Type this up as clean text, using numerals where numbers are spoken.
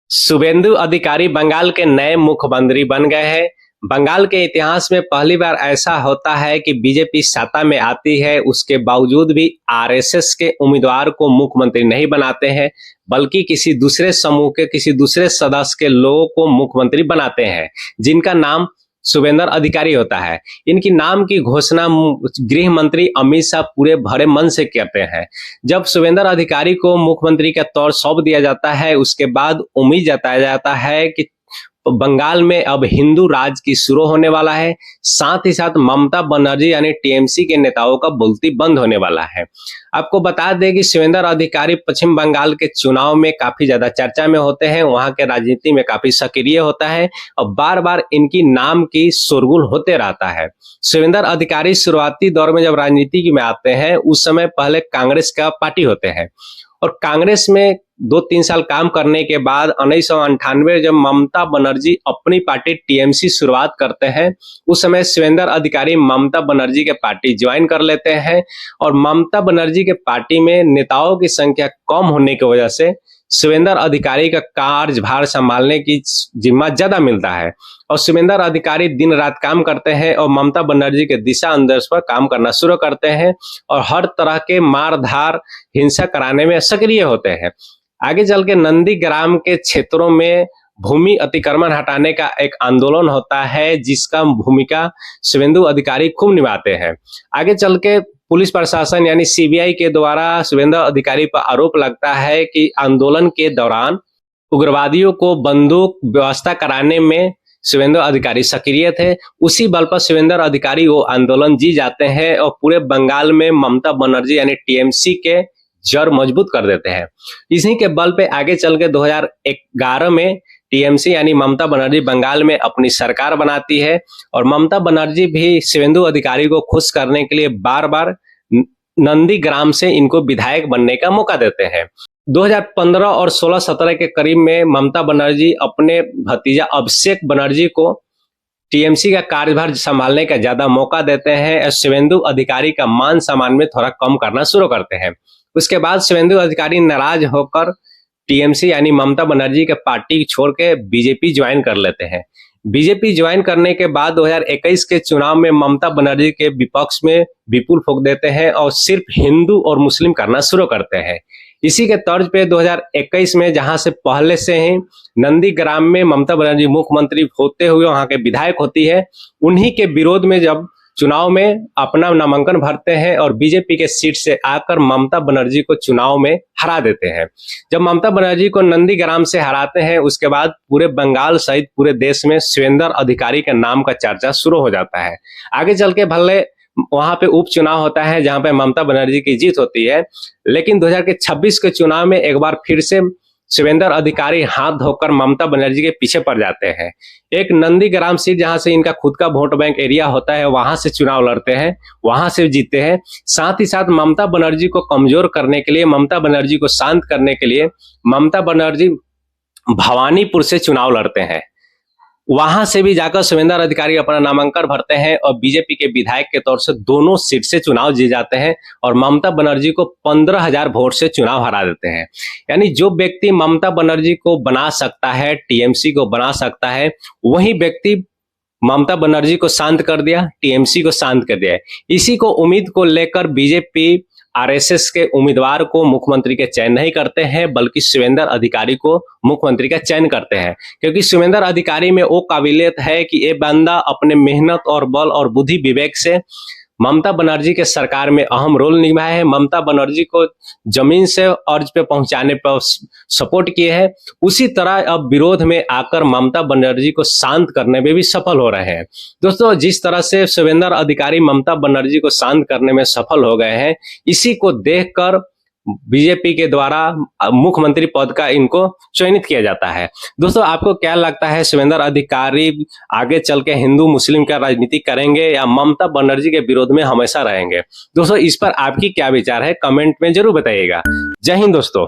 शुभेंदु अधिकारी बंगाल के नए मुख्यमंत्री बन गए हैं। बंगाल के इतिहास में पहली बार ऐसा होता है कि बीजेपी सत्ता में आती है, उसके बावजूद भी आरएसएस के उम्मीदवार को मुख्यमंत्री नहीं बनाते हैं, बल्कि किसी दूसरे समूह के किसी दूसरे सदस्य के लोगों को मुख्यमंत्री बनाते हैं, जिनका नाम शुभेंदु अधिकारी होता है। इनकी नाम की घोषणा गृह मंत्री अमित शाह पूरे भरे मन से करते हैं। जब शुभेंदु अधिकारी को मुख्यमंत्री का तौर सौंप दिया जाता है, उसके बाद उम्मीद जताया जाता है कि बंगाल में अब हिंदू राज की शुरू होने वाला है। साथ ही साथ ममता बनर्जी यानी टीएमसी के नेताओं का बोलती बंद होने वाला है। आपको बता दें कि शुभेंदु अधिकारी पश्चिम बंगाल के चुनाव में काफी ज्यादा चर्चा में होते हैं, वहां के राजनीति में काफी सक्रिय होता है और बार बार इनकी नाम की शोरगुल होते रहता है। शुभेंदु अधिकारी शुरुआती दौर में जब राजनीति में आते हैं, उस समय पहले कांग्रेस का पार्टी होते हैं और कांग्रेस में 2-3 साल काम करने के बाद 1998 जब ममता बनर्जी अपनी पार्टी टीएमसी शुरुआत करते हैं, उस समय शुभेंदु अधिकारी ममता बनर्जी के पार्टी ज्वाइन कर लेते हैं और ममता बनर्जी के पार्टी में नेताओं की संख्या कम होने की वजह से शुभेंदु अधिकारी का कार्यभार संभालने की जिम्मा ज्यादा मिलता है और शुभेंदु अधिकारी दिन रात काम करते हैं और ममता बनर्जी के दिशा निर्देश पर काम करना शुरू करते हैं और हर तरह के मारधार हिंसा कराने में सक्रिय होते हैं। आगे चल के नंदीग्राम के क्षेत्रों में भूमि अतिक्रमण हटाने का एक आंदोलन होता है, जिसका भूमिका शुभेंदु अधिकारी खूब निभाते हैं। आगे चल के पुलिस प्रशासन यानी सीबीआई के द्वारा शुभेंदु अधिकारी पर आरोप लगता है कि आंदोलन के दौरान उग्रवादियों को बंदूक व्यवस्था कराने में शुभेंदु अधिकारी सक्रिय थे। उसी बल पर शुभेंदु अधिकारी वो आंदोलन जी जाते हैं और पूरे बंगाल में ममता बनर्जी यानी टीएमसी के जड़ मजबूत कर देते हैं। इसी के बल पे आगे चल के 2011 में टीएमसी यानी ममता बनर्जी बंगाल में अपनी सरकार बनाती है और ममता बनर्जी भी शुभेंदु अधिकारी को खुश करने के लिए बार बार नंदीग्राम से इनको विधायक बनने का मौका देते हैं। 2015 और 16-17 के करीब में ममता बनर्जी अपने भतीजा अभिषेक बनर्जी को टीएमसी का कार्यभार संभालने का ज्यादा मौका देते हैं और शुभेंदु अधिकारी का मान सम्मान में थोड़ा कम करना शुरू करते हैं। उसके बाद शुभेंदु अधिकारी नाराज होकर टीएमसी यानी ममता बनर्जी के पार्टी छोड़ के बीजेपी ज्वाइन कर लेते हैं। बीजेपी ज्वाइन करने के बाद 2021 के चुनाव में ममता बनर्जी के विपक्ष में विपुल फूंक देते हैं और सिर्फ हिंदू और मुस्लिम करना शुरू करते हैं। इसी के तर्ज पे 2021 में जहां से पहले से ही नंदीग्राम में ममता बनर्जी मुख्यमंत्री होते हुए वहां के विधायक होती है, उन्हीं के विरोध में जब चुनाव में अपना नामांकन भरते हैं और बीजेपी के सीट से आकर ममता बनर्जी को चुनाव में हरा देते हैं। जब ममता बनर्जी को नंदीग्राम से हराते हैं, उसके बाद पूरे बंगाल सहित पूरे देश में शुभेंदु अधिकारी के नाम का चर्चा शुरू हो जाता है। आगे चल के भले वहां पे उपचुनाव होता है जहां पे ममता बनर्जी की जीत होती है, लेकिन 2026 के चुनाव में एक बार फिर से शुभेंदु अधिकारी हाथ धोकर ममता बनर्जी के पीछे पड़ जाते हैं। एक नंदीग्राम सीट जहां से इनका खुद का वोट बैंक एरिया होता है, वहां से चुनाव लड़ते हैं, वहां से जीतते हैं। साथ ही साथ ममता बनर्जी को कमजोर करने के लिए, ममता बनर्जी को शांत करने के लिए ममता बनर्जी भवानीपुर से चुनाव लड़ते हैं। वहां से भी जाकर शुभेंदु अधिकारी अपना नामांकन भरते हैं और बीजेपी के विधायक के तौर से दोनों सीट से चुनाव जीत जाते हैं और ममता बनर्जी को 15,000 वोट से चुनाव हरा देते हैं। यानी जो व्यक्ति ममता बनर्जी को बना सकता है, टीएमसी को बना सकता है, वही व्यक्ति ममता बनर्जी को शांत कर दिया, टीएमसी को शांत कर दिया। इसी को उम्मीद को लेकर बीजेपी आरएसएस के उम्मीदवार को मुख्यमंत्री के चयन नहीं करते हैं, बल्कि शुभेंदु अधिकारी को मुख्यमंत्री का चयन करते हैं, क्योंकि शुभेंदु अधिकारी में वो काबिलियत है कि ये बंदा अपने मेहनत और बल और बुद्धि विवेक से ममता बनर्जी के सरकार में अहम रोल निभाया है। ममता बनर्जी को जमीन से अर्ज पे पहुंचाने पर सपोर्ट किए हैं। उसी तरह अब विरोध में आकर ममता बनर्जी को शांत करने में भी सफल हो रहे हैं। दोस्तों, जिस तरह से शुभेंदु अधिकारी ममता बनर्जी को शांत करने में सफल हो गए हैं, इसी को देखकर बीजेपी के द्वारा मुख्यमंत्री पद का इनको चयनित किया जाता है। दोस्तों, आपको क्या लगता है, शुभेंदु अधिकारी आगे चल के हिंदू मुस्लिम का राजनीति करेंगे या ममता बनर्जी के विरोध में हमेशा रहेंगे? दोस्तों, इस पर आपकी क्या विचार है, कमेंट में जरूर बताइएगा। जय हिंद दोस्तों।